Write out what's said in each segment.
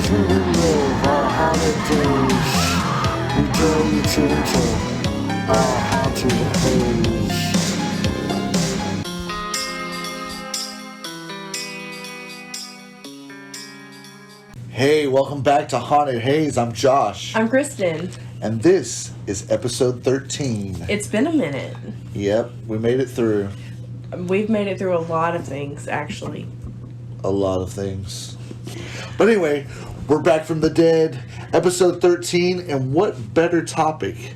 as we relive our holidays, we dare you to enter our haunted haze. Hey, welcome back to Haunted Haze. I'm Josh. I'm Kristen. And this is episode 13. It's been a minute. Yep, we made it through. We've made it through a lot of things, actually. A lot of things. But anyway, we're back from the dead. Episode 13, and what better topic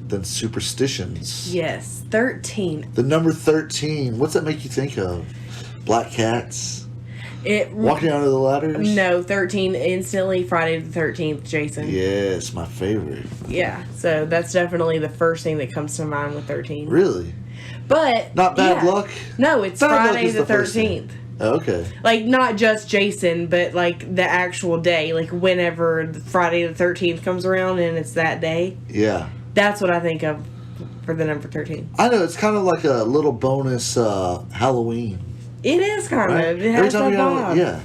than superstitions? Yes, 13. The number 13. What's that make you think of? Black cats? Walking out of the ladders? No, 13 instantly. Friday the 13th, Jason. Yes, my favorite. Yeah, so that's definitely the first thing that comes to mind with 13. Really? But not bad luck? No, it's bad Friday the 13th. Oh, okay. Like, not just Jason, but like the actual day. Like, whenever Friday the 13th comes around and it's that day. Yeah. That's what I think of for the number 13. I know, it's kind of like a little bonus Halloween. It is kind of. It has that vibe. Yeah.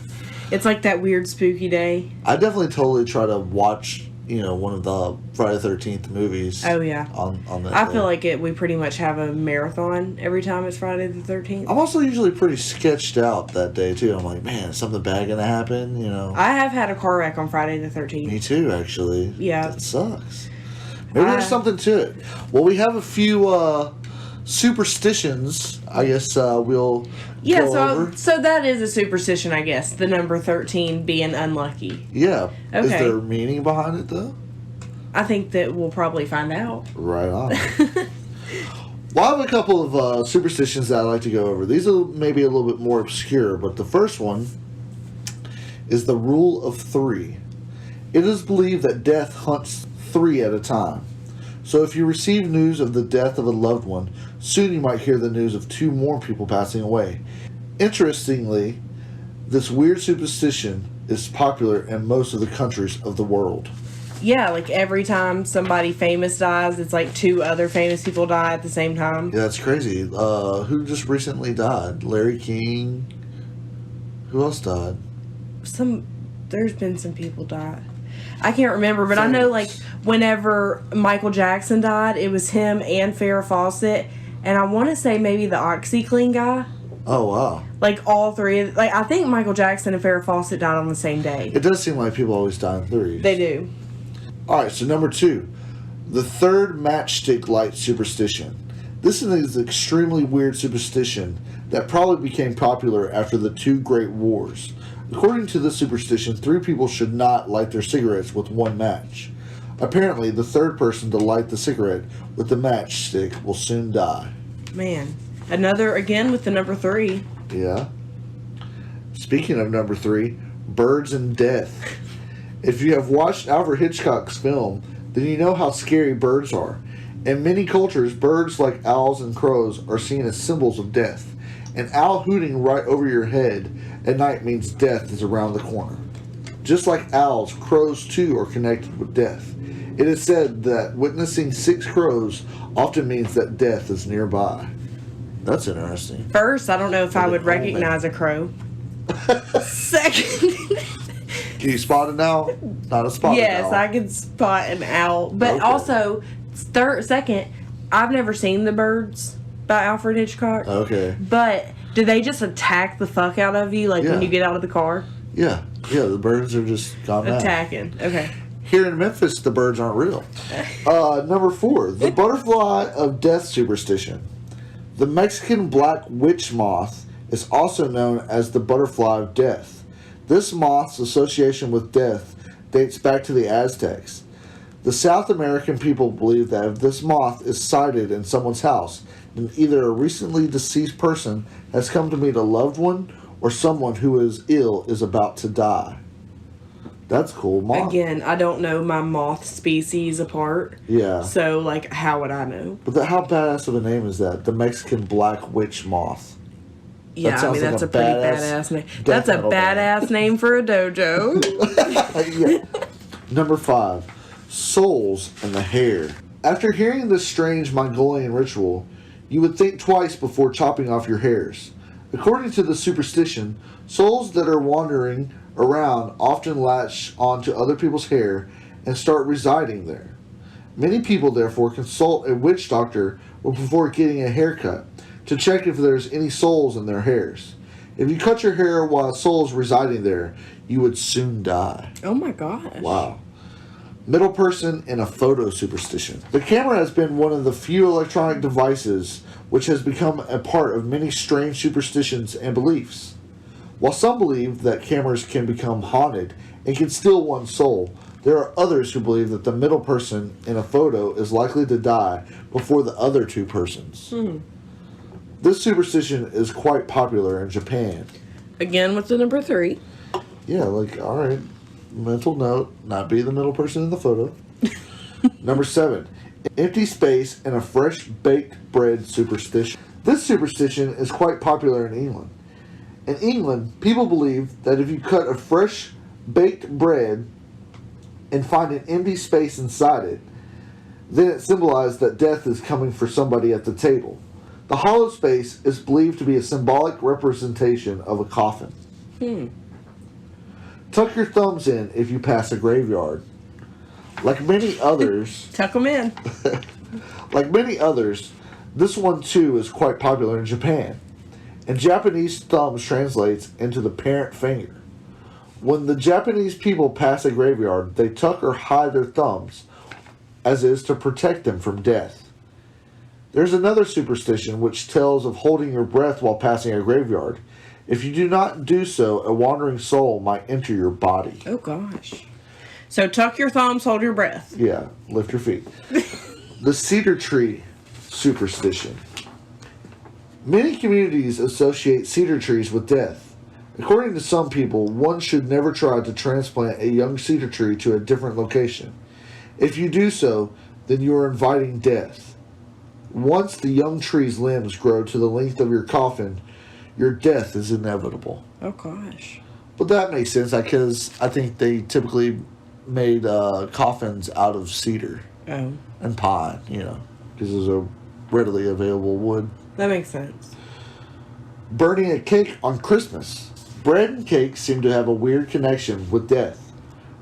It's like that weird spooky day. I definitely totally try to watch, one of the Friday the 13th movies. Oh, yeah. On that I day. feel like we pretty much have a marathon every time it's Friday the 13th. I'm also usually pretty sketched out that day, too. I'm like, man, is something bad going to happen, I have had a car wreck on Friday the 13th. Me too, actually. Yeah. That sucks. Maybe there's something to it. Well, we have a few superstitions, I guess we'll go over. So that is a superstition, I guess. The number 13 being unlucky. Yeah. Okay. Is there meaning behind it, though? I think that we'll probably find out. Right on. Well, I have a couple of superstitions that I like to go over. These are maybe a little bit more obscure, but the first one is the rule of 3. It is believed that death hunts 3 at a time. So if you receive news of the death of a loved one, soon you might hear the news of 2 more people passing away. Interestingly, this weird superstition is popular in most of the countries of the world. Yeah, like every time somebody famous dies, it's like 2 other famous people die at the same time. Yeah, that's crazy. Who just recently died? Larry King? Who else died? There's been some people die. I can't remember, but I know, like, whenever Michael Jackson died, it was him and Farrah Fawcett, and I want to say maybe the OxyClean guy. Oh, wow. Like, all 3. Like, I think Michael Jackson and Farrah Fawcett died on the same day. It does seem like people always die in 3s. They do. Alright, so number 2. The third matchstick light superstition. This is an extremely weird superstition that probably became popular after the 2 Great Wars. According to this superstition, 3 people should not light their cigarettes with 1 match. Apparently, the third person to light the cigarette with the matchstick will soon die. Man. Another, again, with the number 3. Yeah. Speaking of number 3, birds and death. If you have watched Alfred Hitchcock's film, then you know how scary birds are. In many cultures, birds like owls and crows are seen as symbols of death. An owl hooting right over your head at night means death is around the corner. Just like owls, crows too are connected with death. It is said that witnessing 6 crows often means that death is nearby. That's interesting. First, I don't know if I would recognize a crow. Second... Can you spot an owl? Not a spot. Yes, owl. I can spot an owl. But also, second, I've never seen The Birds by Alfred Hitchcock. Okay. But do they just attack the fuck out of you, like when you get out of the car? Yeah. Yeah, the birds are just gone mad. Attacking. Okay. Here in Memphis, the birds aren't real. Number 4, the butterfly of death superstition. The Mexican black witch moth is also known as the butterfly of death. This moth's association with death dates back to the Aztecs. The South American people believe that if this moth is sighted in someone's house, then either a recently deceased person has come to meet a loved one or someone who is ill is about to die. That's cool. Moth. Again, I don't know my moth species apart. Yeah. So, like, how would I know? But how badass of a name is that? The Mexican black witch moth. Yeah, I mean, that's a pretty badass name. That's a badass name for a dojo. Yeah. Number 5, souls in the hair. After hearing this strange Mongolian ritual, you would think twice before chopping off your hairs. According to the superstition, souls that are wandering around often latch onto other people's hair and start residing there. Many people therefore consult a witch doctor before getting a haircut to check if there's any souls in their hairs. If you cut your hair while a soul is residing there, you would soon die. Oh my gosh. Wow. Middle person in a photo superstition. The camera has been one of the few electronic devices which has become a part of many strange superstitions and beliefs. While some believe that cameras can become haunted and can steal one's soul, there are others who believe that the middle person in a photo is likely to die before the other two persons. This superstition is quite popular in Japan. Again with the number 3. Yeah, like, alright, mental note, not be the middle person in the photo. Number 7, empty space and a fresh baked bread superstition. This superstition is quite popular in England. In England, people believe that if you cut a fresh baked bread and find an empty space inside it, then it symbolizes that death is coming for somebody at the table. The hollow space is believed to be a symbolic representation of a coffin. Tuck your thumbs in if you pass a graveyard. Like many others, Tuck them in. like many others, this one too is quite popular in Japan. In Japanese, thumbs translates into the parent finger. When the Japanese people pass a graveyard, they tuck or hide their thumbs, as is to protect them from death. There's another superstition which tells of holding your breath while passing a graveyard. If you do not do so, a wandering soul might enter your body. Oh gosh. So tuck your thumbs, hold your breath. Yeah, lift your feet. The cedar tree superstition. Many communities associate cedar trees with death. According to some people, one should never try to transplant a young cedar tree to a different location. If you do so, then you are inviting death. Once the young tree's limbs grow to the length of your coffin, your death is inevitable. Oh gosh. But that makes sense because I think they typically made coffins out of cedar and pine, because it's a readily available wood. That makes sense. Burning a cake on Christmas. Bread and cake seem to have a weird connection with death.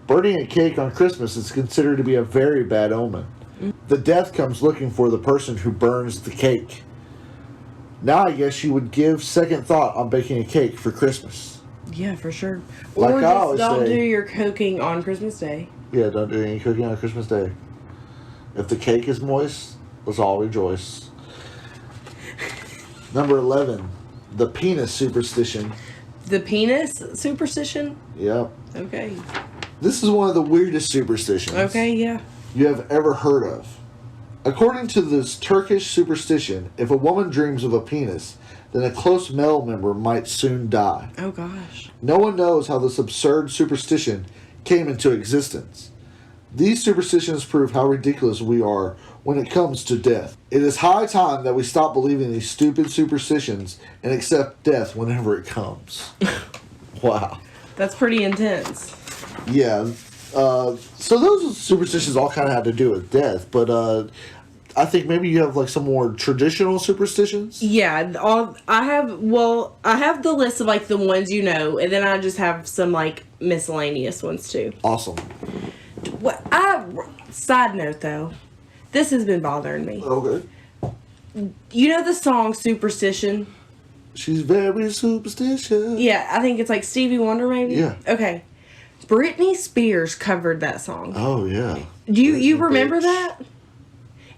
Burning a cake on Christmas is considered to be a very bad omen. The death comes looking for the person who burns the cake. Now I guess you would give second thought on baking a cake for Christmas. Yeah, for sure. Like or I just always don't say- do your cooking on Christmas Day. Yeah, don't do any cooking on Christmas Day. If the cake is moist, let's all rejoice. Number 11, the penis superstition. The penis superstition? Yep. Okay. This is one of the weirdest superstitions Okay, yeah. you have ever heard of. According to this Turkish superstition, if a woman dreams of a penis, then a close male member might soon die. Oh gosh. No one knows how this absurd superstition came into existence. These superstitions prove how ridiculous we are when it comes to death. It is high time that we stop believing these stupid superstitions and accept death whenever it comes. Wow. That's pretty intense. Yeah. So those superstitions all kind of had to do with death, but I think maybe you have like some more traditional superstitions. Yeah, I have the list of like the ones you know, and then I just have some like miscellaneous ones too. Awesome. Side note though, this has been bothering me. Okay. You know the song Superstition? She's very superstitious. Yeah, I think it's like Stevie Wonder maybe? Yeah. Okay. Britney Spears covered that song. Oh yeah. Do you Britney remember bitch. that?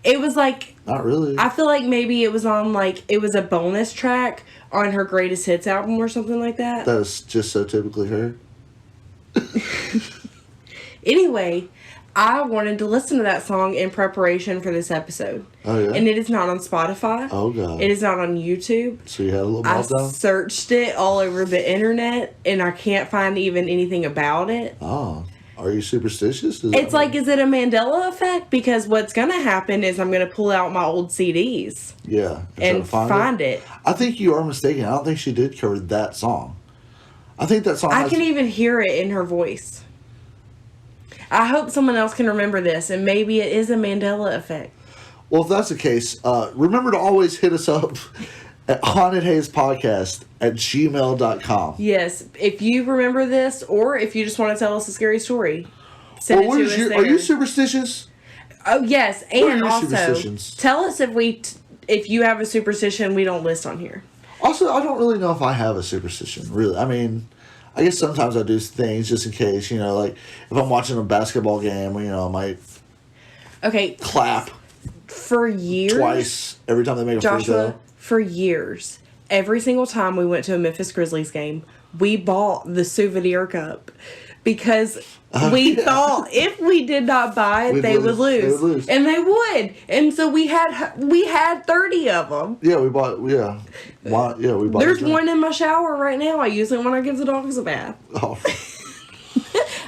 It was like, Not really. I feel like maybe it was on like, it was a bonus track on her greatest hits album or something like that. That is just so typically her. Anyway, I wanted to listen to that song in preparation for this episode. Oh yeah. And it is not on Spotify. Oh god. It is not on YouTube. So you had a little I meltdown. searched it all over the internet and I can't find even anything about it. Oh, are you superstitious? It's like, is it a Mandela effect? Because what's going to happen is I'm going to pull out my old CDs yeah, and find it. I think you are mistaken. I don't think she did cover that song. I think that song. I can even hear it in her voice. I hope someone else can remember this, and maybe it is a Mandela effect. Well, if that's the case, remember to always hit us up at hauntedhazepodcast@gmail.com. Yes, if you remember this, or if you just want to tell us a scary story, send it to us there. Are you superstitious? Oh yes, What are and your also superstitions? tell us if you have a superstition we don't list on here. Also, I don't really know if I have a superstition, really. I mean, I guess sometimes I do things just in case, like if I'm watching a basketball game, I might clap for years twice every time they make a free Joshua, throw. for years, every single time we went to a Memphis Grizzlies game, we bought the souvenir cup because we thought if we did not buy it, they would lose. And they would. And so we had 30 of them. Yeah, we bought. Yeah, we bought. There's one in my shower right now. I use it when I give the dogs a bath. Oh.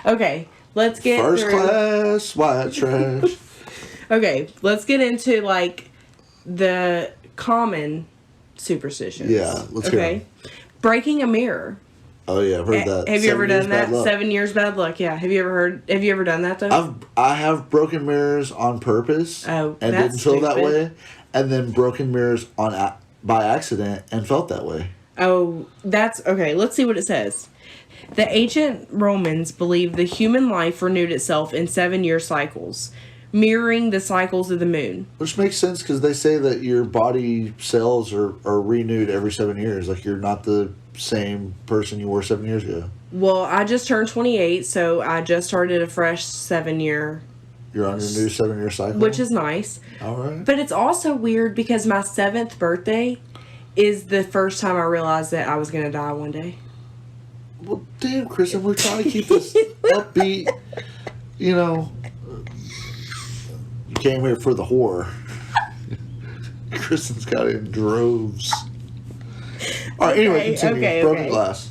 Okay, let's get First class white trash. Okay, let's get into the common superstitions. Yeah, let's go. Breaking a mirror. Oh yeah, I've heard that. Have you ever done that? 7 years bad luck. Yeah. Have you ever done that though? I have broken mirrors on purpose. Oh, and that's didn't feel that stupid. way, and then broken mirrors by accident and felt that way. Oh, that's okay. Let's see what it says. The ancient Romans believed the human life renewed itself in 7-year cycles, mirroring the cycles of the moon. Which makes sense because they say that your body cells are renewed every 7 years. Like you're not the same person you were 7 years ago. Well, I just turned 28, so I just started a fresh 7-year. You're on your new 7-year cycle? Which is nice. All right. But it's also weird because my 7th birthday is the first time I realized that I was going to die one day. Well, damn, Kristen, we're trying to keep this upbeat. You came here for the horror. Kristen's got it in droves. All right, anyway, continue. Broken glass.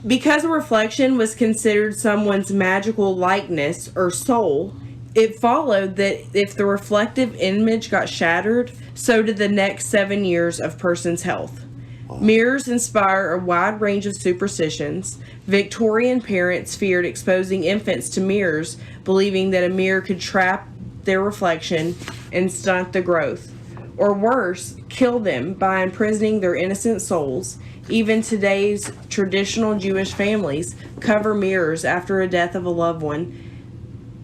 Because a reflection was considered someone's magical likeness or soul, it followed that if the reflective image got shattered, so did the next 7 years of person's health. Wow. Mirrors inspire a wide range of superstitions. Victorian parents feared exposing infants to mirrors, believing that a mirror could trap their reflection and stunt the growth. Or worse, kill them by imprisoning their innocent souls. Even today's traditional Jewish families cover mirrors after a death of a loved one,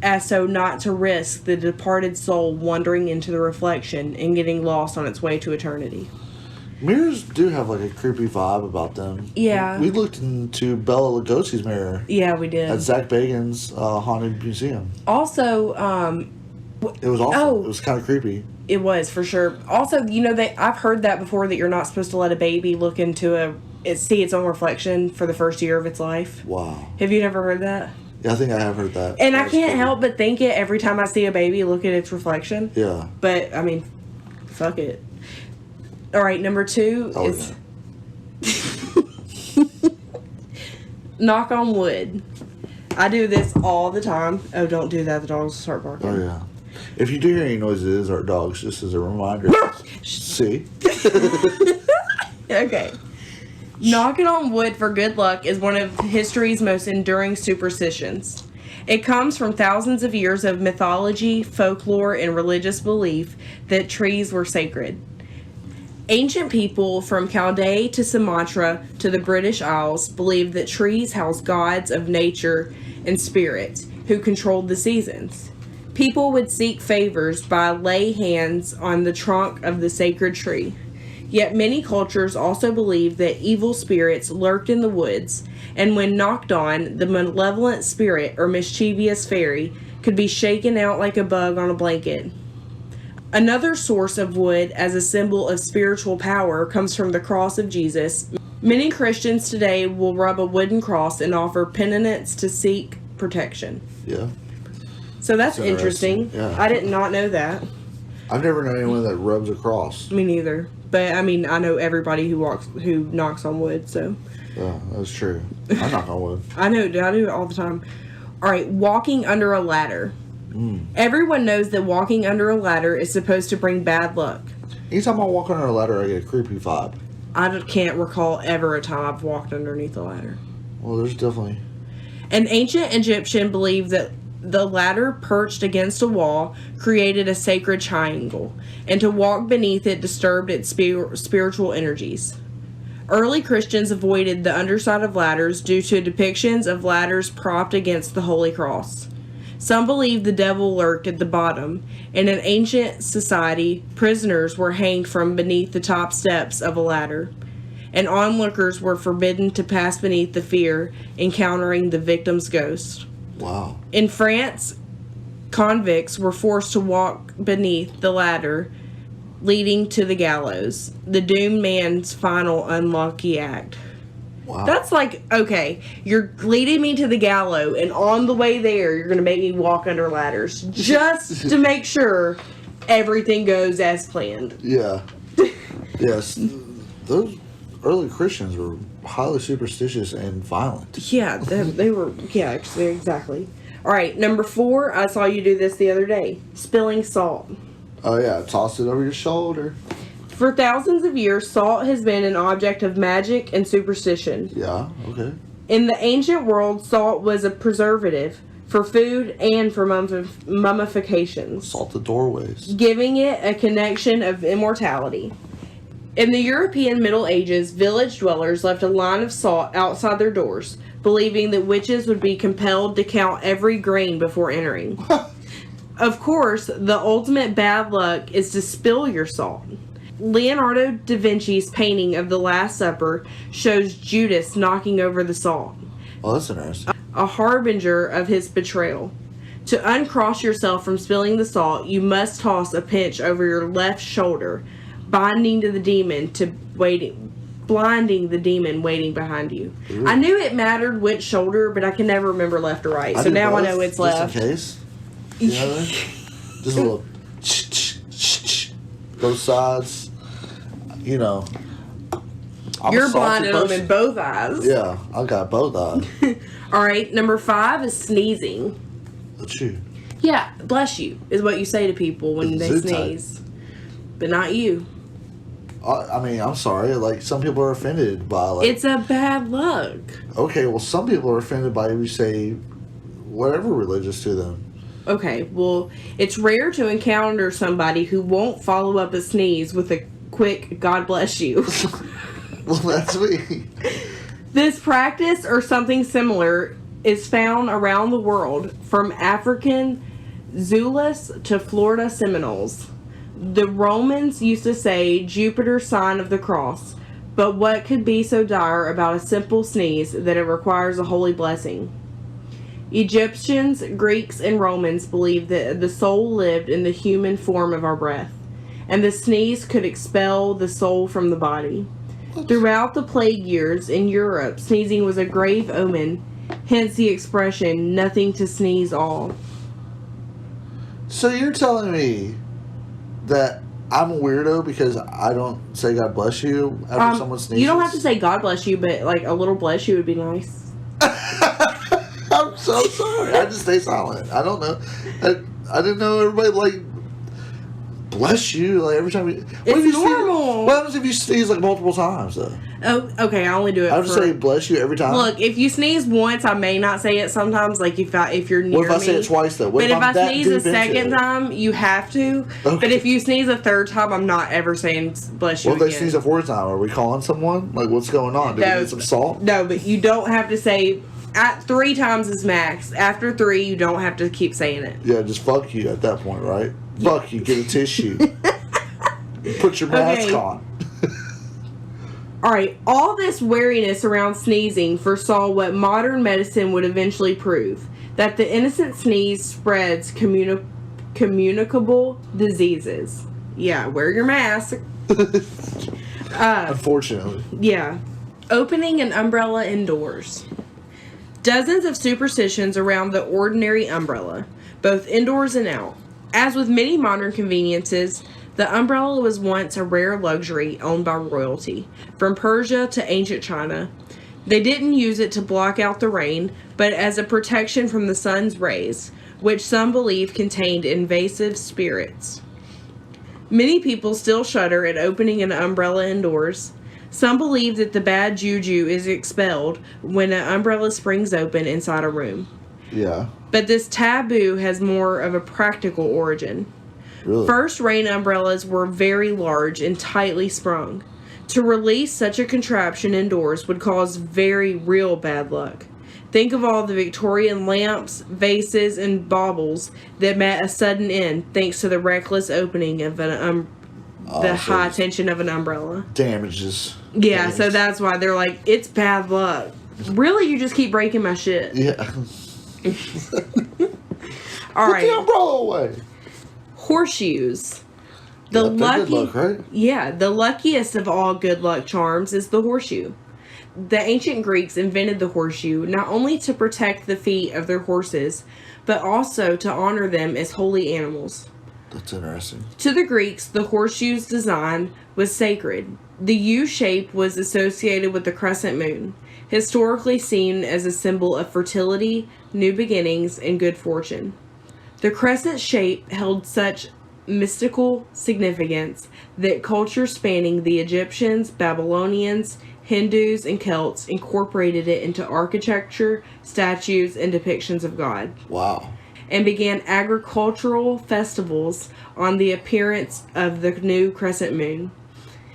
as so not to risk the departed soul wandering into the reflection and getting lost on its way to eternity. Mirrors do have a creepy vibe about them. Yeah. We looked into Bela Lugosi's mirror. Yeah, we did. At Zach Bagans' Haunted Museum. Also, it was awesome. Oh, it was kind of creepy. It was, for sure. Also, I've heard that before, that you're not supposed to let a baby look into see its own reflection for the first year of its life. Wow. Have you never heard that? Yeah, I think I have heard that. And I can't help but think it every time I see a baby look at its reflection. Yeah. But, fuck it. All right, number 2 is... knock on wood. I do this all the time. Oh, don't do that. The dogs will start barking. Oh, yeah. If you do hear any noises, our dogs, just as a reminder. See? Okay. Knocking on wood for good luck is one of history's most enduring superstitions. It comes from thousands of years of mythology, folklore, and religious belief that trees were sacred. Ancient people from Chaldea to Sumatra to the British Isles believed that trees housed gods of nature and spirits who controlled the seasons. People would seek favors by lay hands on the trunk of the sacred tree. Yet many cultures also believed that evil spirits lurked in the woods, and when knocked on, the malevolent spirit or mischievous fairy could be shaken out like a bug on a blanket. Another source of wood as a symbol of spiritual power comes from the cross of Jesus. Many Christians today will rub a wooden cross and offer penitence to seek protection. Yeah. So that's interesting. Yeah. I did not know that. I've never known anyone that rubs a cross. Me neither. But I know everybody who knocks on wood, so. Yeah, that's true. I knock on wood. I do it all the time. All right, walking under a ladder. Everyone knows that walking under a ladder is supposed to bring bad luck. Anytime I walk under a ladder, I get a creepy vibe. I can't recall ever a time I've walked underneath a ladder. Well, there's definitely... An ancient Egyptian believed that The ladder, perched against a wall, created a sacred triangle, and to walk beneath it disturbed its spiritual energies. Early Christians avoided the underside of ladders due to depictions of ladders propped against the Holy Cross. Some believed the devil lurked at the bottom. In an ancient society, prisoners were hanged from beneath the top steps of a ladder, and onlookers were forbidden to pass beneath the fear encountering the victim's ghost. Wow. In France, convicts were forced to walk beneath the ladder leading to the gallows, the doomed man's final unlucky act. Wow. That's like, okay, you're leading me to the gallows, and on the way there, you're going to make me walk under ladders just to make sure everything goes as planned. Yeah. Yes. Those early Christians were highly superstitious and violent. Yeah, they were, yeah, exactly. All right, number 4, I saw you do this the other day. Spilling salt. Oh, yeah. Toss it over your shoulder. For thousands of years, salt has been an object of magic and superstition. Yeah, okay. In the ancient world, salt was a preservative for food and for mummifications, Salt the doorways. giving it a connection of immortality. In the European Middle Ages, village dwellers left a line of salt outside their doors, believing that witches would be compelled to count every grain before entering. Of course, the ultimate bad luck is to spill your salt. Leonardo da Vinci's painting of the Last Supper shows Judas knocking over the salt, Oh, that's interesting. a harbinger of his betrayal. To uncross yourself from spilling the salt, you must toss a pinch over your left shoulder, blinding the demon waiting behind you. Ooh. I knew it mattered which shoulder, but I can never remember left or right. So now I know it's left. Just in case. You know what I mean? Just a little both sides. You know. I'm You're a salty blinded them person. in both eyes. Yeah, I got both eyes. Alright, number 5 is sneezing. That's you. Yeah, bless you, is what you say to people when they Zoo sneeze. But not you. I mean, I'm sorry. Like, some people are offended by, like... It's a bad luck. Okay, well, some people are offended by you say whatever religious to them. Okay, well, it's rare to encounter somebody who won't follow up a sneeze with a quick God bless you. Well, that's me. This practice or something similar is found around the world, from African Zulus to Florida Seminoles. The Romans used to say Jupiter's sign of the cross, but what could be so dire about a simple sneeze that it requires a holy blessing? Egyptians, Greeks, and Romans believed that the soul lived in the human form of our breath, and the sneeze could expel the soul from the body. Throughout the plague years in Europe, sneezing was a grave omen, hence the expression, nothing to sneeze all. So you're telling me that I'm a weirdo because I don't say God bless you after someone sneezes? You don't have to say God bless you, but like a little bless you would be nice. I'm so sorry. I just stay silent. I don't know. I didn't know everybody like bless you like every time you. What if you normal. Sneeze, what happens if you sneeze like multiple times though? Oh, okay. I only do it. I would say bless you every time. Look, if you sneeze once, I may not say it sometimes. Like if you're near me. What if I say it twice though? What But if I that sneeze a deep into second it? time, you have to. Okay. But if you sneeze a third time, I'm not ever saying bless you What if they again. sneeze a fourth time? Are we calling someone? Like what's going on? Do we need some salt? No, but you don't have to say. At 3 times is max. After 3, you don't have to keep saying it. Yeah, just fuck you at that point, right? Fuck you. Get a tissue. Put your mask on. Alright, all this wariness around sneezing foresaw what modern medicine would eventually prove. That the innocent sneeze spreads communicable diseases. Yeah, wear your mask. Unfortunately. Yeah. Opening an umbrella indoors. Dozens of superstitions around the ordinary umbrella, both indoors and out. As with many modern conveniences, the umbrella was once a rare luxury owned by royalty, from Persia to ancient China. They didn't use it to block out the rain, but as a protection from the sun's rays, which some believe contained invasive spirits. Many people still shudder at opening an umbrella indoors. Some believe that the bad juju is expelled when an umbrella springs open inside a room. Yeah. But this taboo has more of a practical origin. Really? First, rain umbrellas were very large and tightly sprung. To release such a contraption indoors would cause very real bad luck. Think of all the Victorian lamps, vases, and baubles that met a sudden end thanks to the reckless opening of the high tension of an umbrella. Damages. Yeah, things. so that's why they're like, it's bad luck. Really, you just keep breaking my shit. Yeah. All right. Put the umbrella away. Horseshoes. They're good luck, right? Yeah, the luckiest of all good luck charms is the horseshoe. The ancient Greeks invented the horseshoe not only to protect the feet of their horses, but also to honor them as holy animals. That's interesting. To the Greeks, the horseshoe's design was sacred. The U shape was associated with the crescent moon, historically seen as a symbol of fertility, new beginnings, and good fortune. The crescent shape held such mystical significance that cultures spanning the Egyptians, Babylonians, Hindus, and Celts incorporated it into architecture, statues, and depictions of God. Wow. And began agricultural festivals on the appearance of the new crescent moon.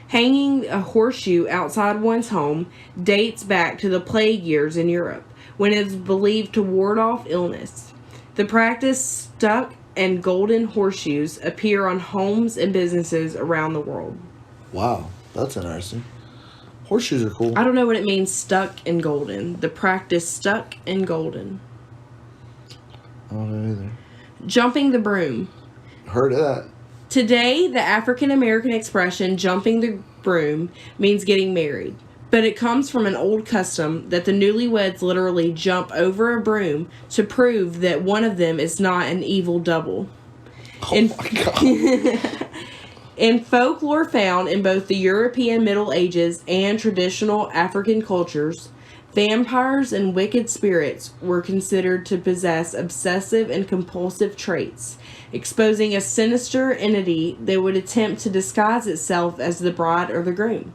Hanging a horseshoe outside one's home dates back to the plague years in Europe, when it was believed to ward off illness. The practice stuck and golden horseshoes appear on homes and businesses around the world. Wow, that's interesting. Horseshoes are cool. I don't know what it means, stuck and golden. The practice stuck and golden. I don't know either. Jumping the broom. Heard of that. Today, the African American expression jumping the broom means getting married. But it comes from an old custom that the newlyweds literally jump over a broom to prove that one of them is not an evil double. Oh my God. In folklore found in both the European Middle Ages and traditional African cultures, vampires and wicked spirits were considered to possess obsessive and compulsive traits, exposing a sinister entity that would attempt to disguise itself as the bride or the groom.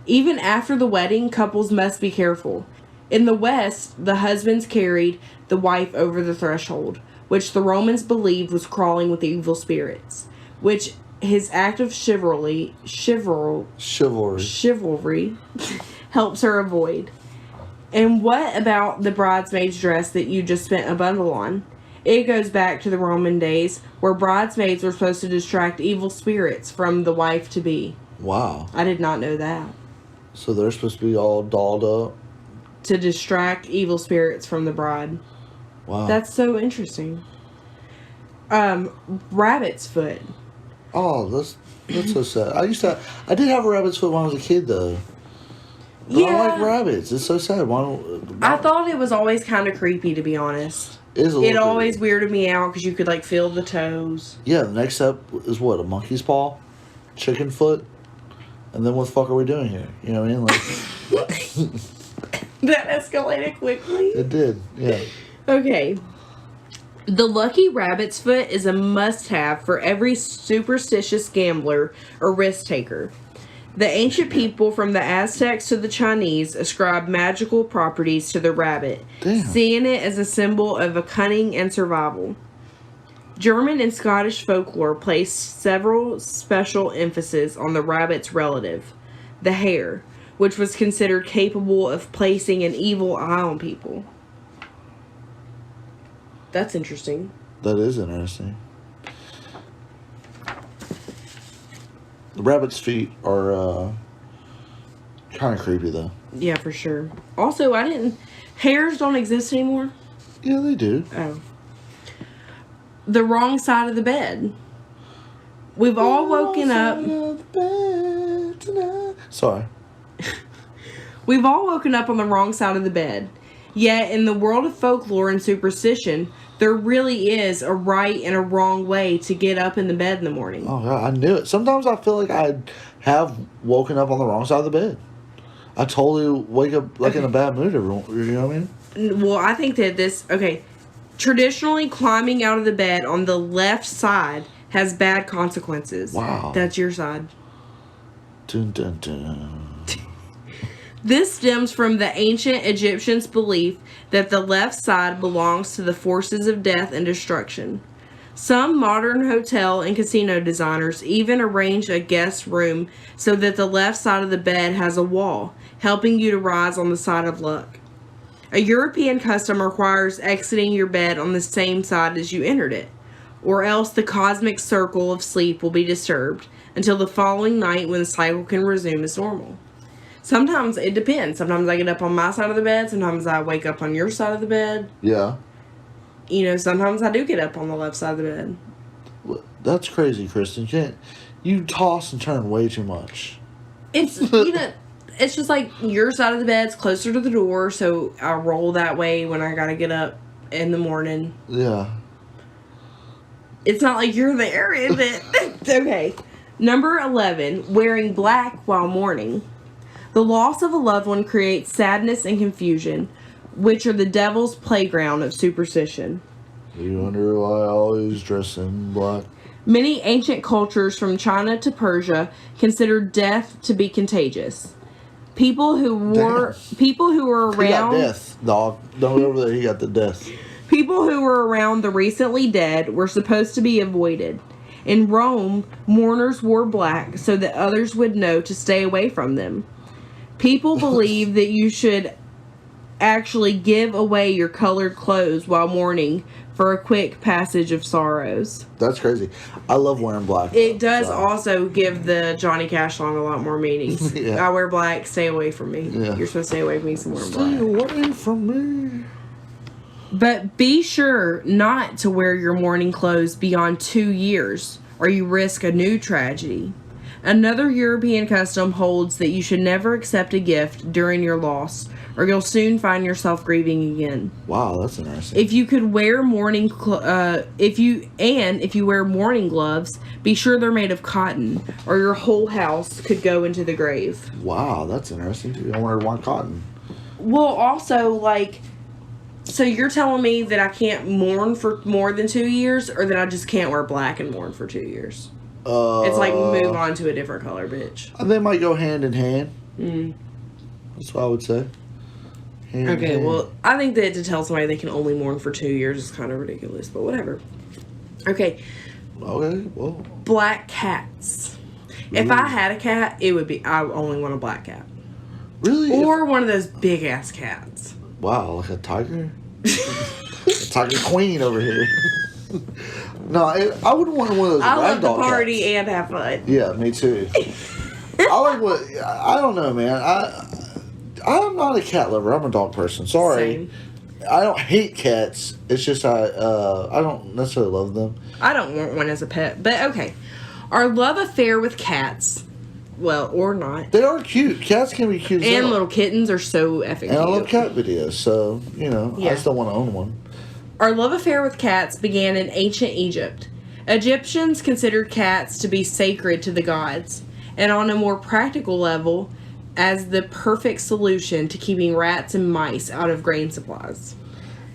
Even after the wedding, couples must be careful. In the West, the husbands carried the wife over the threshold, which the Romans believed was crawling with evil spirits, which his act of chivalry helps her avoid. And what about the bridesmaid's dress that you just spent a bundle on? It goes back to the Roman days, where bridesmaids were supposed to distract evil spirits from the wife-to-be. Wow. I did not know that. So they're supposed to be all dolled up? To distract evil spirits from the bride. Wow. That's so interesting. Rabbit's foot. Oh, that's so sad. I did have a rabbit's foot when I was a kid, though. But Yeah. I like rabbits. It's so sad. I thought it was always kind of creepy, to be honest. It always weirded me out because you could like feel the toes. Yeah, the next step is what? A monkey's paw? Chicken foot? And then what the fuck are we doing here? You know what I mean? Like, That escalated quickly. it did, yeah. Okay. The lucky rabbit's foot is a must-have for every superstitious gambler or risk taker. The ancient people from the Aztecs to the Chinese ascribed magical properties to the rabbit, Damn. seeing it as a symbol of a cunning and survival. German and Scottish folklore placed several special emphasis on the rabbit's relative, the hare, which was considered capable of placing an evil eye on people. That's interesting. That is interesting. The rabbit's feet are kind of creepy, though. Yeah, for sure. Also, hares don't exist anymore? Yeah, they do. Oh. The wrong side of the bed. We've all woken up. Sorry. We've all woken up on the wrong side of the bed. Yet, in the world of folklore and superstition, there really is a right and a wrong way to get up in the bed in the morning. Oh, God, I knew it. Sometimes I feel like I have woken up on the wrong side of the bed. I totally wake up like in a bad mood every, you know what I mean? Well, I think that traditionally climbing out of the bed on the left side has bad consequences. Wow. That's your side. Dun, dun, dun. This stems from the ancient Egyptians' belief that the left side belongs to the forces of death and destruction. Some modern hotel and casino designers even arrange a guest room so that the left side of the bed has a wall, helping you to rise on the side of luck. A European custom requires exiting your bed on the same side as you entered it, or else the cosmic circle of sleep will be disturbed until the following night when the cycle can resume as normal. Sometimes it depends. Sometimes I get up on my side of the bed. Sometimes I wake up on your side of the bed. Yeah. You know, sometimes I do get up on the left side of the bed. That's crazy, Kristen. You toss and turn way too much. It's, you know, it's just like your side of the bed's closer to the door, so I roll that way when I gotta get up in the morning. Yeah. It's not like you're there, is it? Okay. Number 11, wearing black while mourning. The loss of a loved one creates sadness and confusion, which are the devil's playground of superstition. You wonder why I always dress in black. Many ancient cultures from China to Persia considered death to be contagious. People who were He got around death, dog. Don't go over there. He got the death. People who were around the recently dead were supposed to be avoided. In Rome, mourners wore black so that others would know to stay away from them. People believe that you should actually give away your colored clothes while mourning for a quick passage of sorrows. That's crazy. I love wearing black. It does also give the Johnny Cash song a lot more meanings. Yeah. I wear black, stay away from me. Yeah. You're supposed to stay away from me somewhere in Stay black. away from me. But be sure not to wear your mourning clothes beyond 2 years, or you risk a new tragedy. Another European custom holds that you should never accept a gift during your loss, or you'll soon find yourself grieving again. Wow, that's interesting. If you could wear if you wear mourning gloves, be sure they're made of cotton, or your whole house could go into the grave. Wow, that's interesting too. I wondered why cotton. Well, also, like, so you're telling me that I can't mourn for more than 2 years, or that I just can't wear black and mourn for 2 years? It's like move on to a different color, bitch. They might go hand in hand. Mm. That's what I would say. Hand in Okay, hand. well, I think that to tell somebody they can only mourn for 2 years is kind of ridiculous, but whatever. Okay, Okay, well. black cats. If I had a cat, it would be, I only want a black cat. Really? Or one of those big ass cats. Wow, like a tiger? A tiger queen over here. No, I wouldn't want one of those I love to ragdoll party cats. and have fun. Yeah, me too. I don't know, man. I'm not a cat lover. I'm a dog person. Sorry. Same. I don't hate cats. It's just I don't necessarily love them. I don't want one as a pet, but okay. Our love affair with cats, well, or not, They are cute. Cats can be cute. as and hell. little kittens are so effing cute. And I love cat videos, so Yeah. I still want to own one. Our love affair with cats began in ancient Egypt. Egyptians considered cats to be sacred to the gods, and on a more practical level, as the perfect solution to keeping rats and mice out of grain supplies.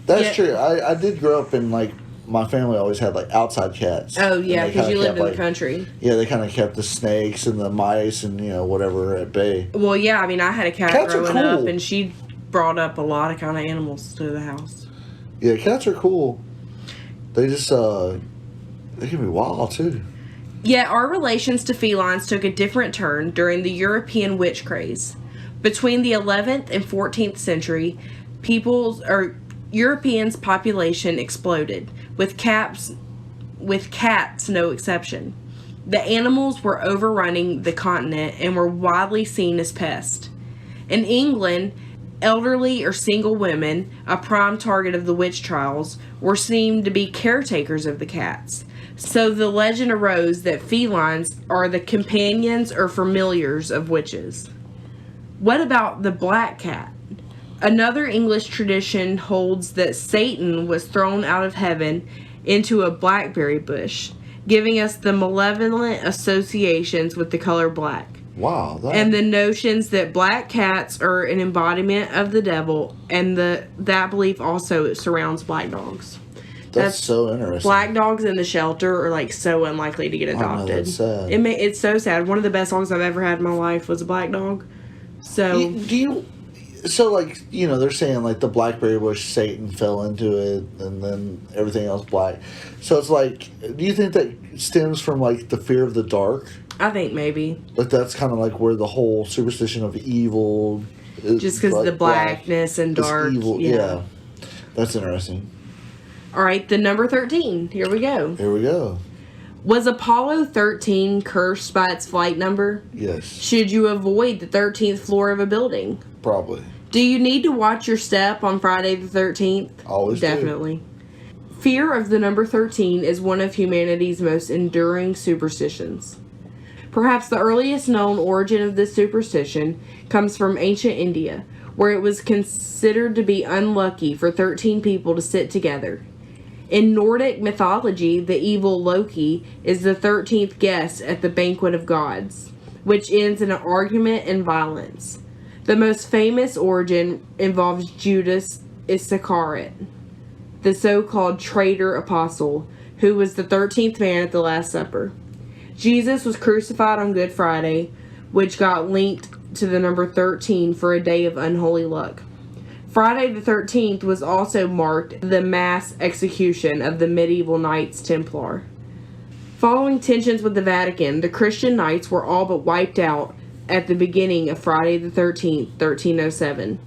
That's Yeah. true. I did grow up in my family always had outside cats. Oh And yeah, they because kinda you lived kept, in the country. Yeah, they kind of kept the snakes and the mice and whatever at bay. Well, yeah, I mean, I had a cat Cats are growing up, cool. and she brought up a lot of kind of animals to the house. Yeah, cats are cool. They just they can be wild too. Yet our relations to felines took a different turn during the European witch craze. Between the 11th and 14th century, Europeans' population exploded, with cats no exception. The animals were overrunning the continent and were widely seen as pests. In England, elderly or single women, a prime target of the witch trials, were seen to be caretakers of the cats. So the legend arose that felines are the companions or familiars of witches. What about the black cat? Another English tradition holds that Satan was thrown out of heaven into a blackberry bush, giving us the malevolent associations with the color black. Wow. And the notions that black cats are an embodiment of the devil, and that belief also surrounds black dogs. that's so interesting. Black dogs in the shelter are so unlikely to get know, adopted. that's sad. It's so sad. One of the best dogs I've ever had in my life was a black dog. So they're saying like the blackberry bush, Satan fell into it, and then everything else black. So it's like, do you think that stems from like the fear of the dark? I think maybe. Like that's kind of like where the whole superstition of evil is. Just because like the blackness and dark. Evil. Yeah. That's interesting. All right, the number 13. Here we go. Here we go. Was Apollo 13 cursed by its flight number? Yes. Should you avoid the 13th floor of a building? Probably. Do you need to watch your step on Friday the 13th? Always Definitely. Fear of the number 13 is one of humanity's most enduring superstitions. Perhaps the earliest known origin of this superstition comes from ancient India, where it was considered to be unlucky for 13 people to sit together. In Nordic mythology, the evil Loki is the 13th guest at the banquet of gods, which ends in an argument and violence. The most famous origin involves Judas Iscariot, the so-called traitor apostle, who was the 13th man at the Last Supper. Jesus was crucified on Good Friday, which got linked to the number 13 for a day of unholy luck. Friday the 13th was also marked the mass execution of the medieval Knights Templar. Following tensions with the Vatican, the Christian Knights were all but wiped out at the beginning of Friday the 13th, 1307.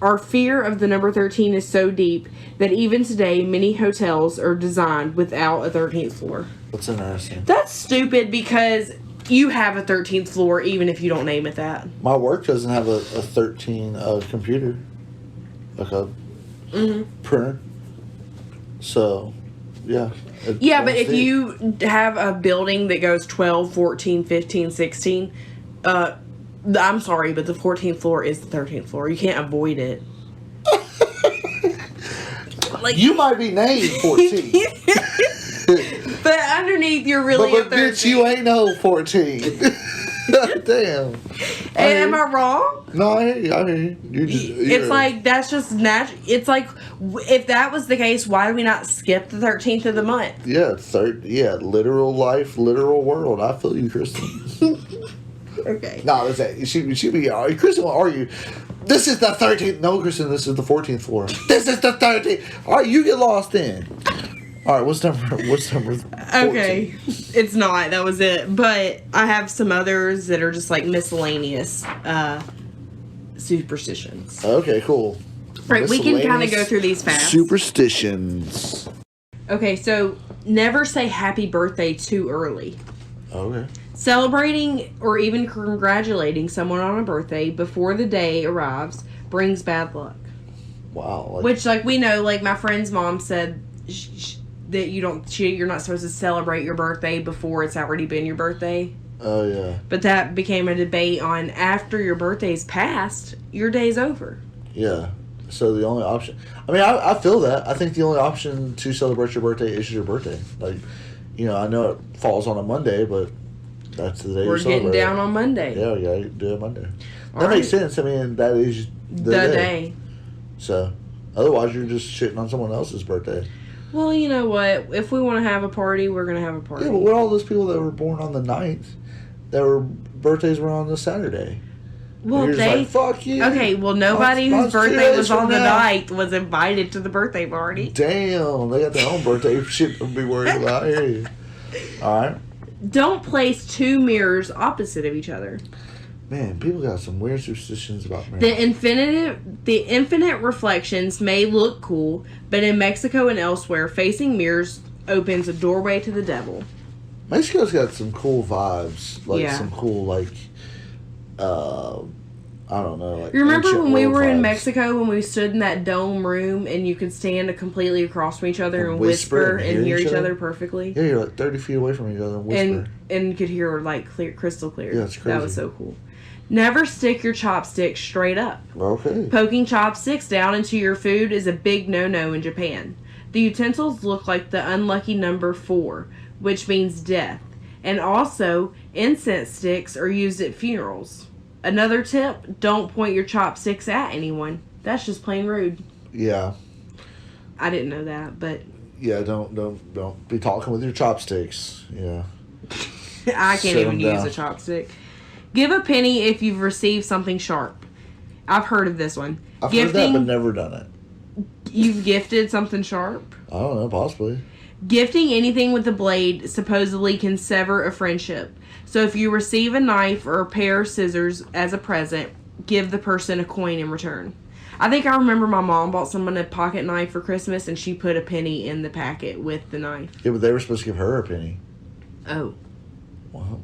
Our fear of the number 13 is so deep that even today many hotels are designed without a 13th floor. That's interesting. That's stupid because you have a 13th floor even if you don't name it that. My work doesn't have a 13 computer. Like a printer. So, yeah. Yeah, but if you have a building that goes 12, 14, 15, 16, I'm sorry, but the 14th floor is the 13th floor. You can't avoid it. You might be named 14. But underneath, you're really but a 13. bitch, you ain't no 14. Damn. Am I wrong? No, I hear you. It's like, that's just natural. It's like, if that was the case, why do we not skip the 13th of the month? Yeah, literal life, literal world. I feel you, Kristen. Okay. No, she be, Kristen will argue, this is the 13th. No, Kristen, this is the 14th floor. This is the 13th. All right, you get lost in. All right, what's number 14? Okay, it's not. That was it. But I have some others that are just like miscellaneous superstitions. Okay, cool. Right, we can kind of go through these fast. Superstitions. Okay, so never say happy birthday too early. Okay. Celebrating or even congratulating someone on a birthday before the day arrives brings bad luck. Wow. Which, like, we know, like, my friend's mom said that you're not supposed to celebrate your birthday before it's already been your birthday. Oh, yeah. But that became a debate on after your birthday's passed, your day's over. Yeah. So the only option... I mean, I feel that. I think the only option to celebrate your birthday is your birthday. Like, I know it falls on a Monday, but that's the day We're getting down on Monday. Yeah, we gotta do it Monday. All that right. makes sense. I mean, that is the day. So, otherwise you're just shitting on someone else's birthday. Well, you know what? If we want to have a party, we're going to have a party. Yeah, but what all those people that were born on the 9th, birthdays were on the Saturday? Well, you're just like, fuck you. Okay, well, nobody whose birthday was on the 9th was invited to the birthday party. Damn, they got their own birthday shit to be worried about. I hear you. All right. Don't place two mirrors opposite of each other. Man, people got some weird superstitions about mirrors. The infinite reflections may look cool, but in Mexico and elsewhere, facing mirrors opens a doorway to the devil. Mexico's got some cool vibes. Some cool, I don't know. You remember when we were in vibes. Mexico, when we stood in that dome room and you could stand completely across from each other and whisper and hear each other perfectly? Yeah, you're like 30 feet away from each other and whisper. And you could hear clear, crystal clear. Yeah, it's crazy. That was so cool. Never stick your chopsticks straight up. Okay. Poking chopsticks down into your food is a big no-no in Japan. The utensils look like the unlucky number 4, which means death. And also, incense sticks are used at funerals. Another tip, don't point your chopsticks at anyone. That's just plain rude. Yeah. I didn't know that, but... Yeah, don't be talking with your chopsticks. Yeah. I can't even use a chopstick. Give a penny if you've received something sharp. I've heard of this one. I've heard that, but never done it. You've gifted something sharp? I don't know, possibly. Gifting anything with a blade supposedly can sever a friendship. So if you receive a knife or a pair of scissors as a present, give the person a coin in return. I think I remember my mom bought someone a pocket knife for Christmas, and she put a penny in the packet with the knife. Yeah, but they were supposed to give her a penny. Oh. Well,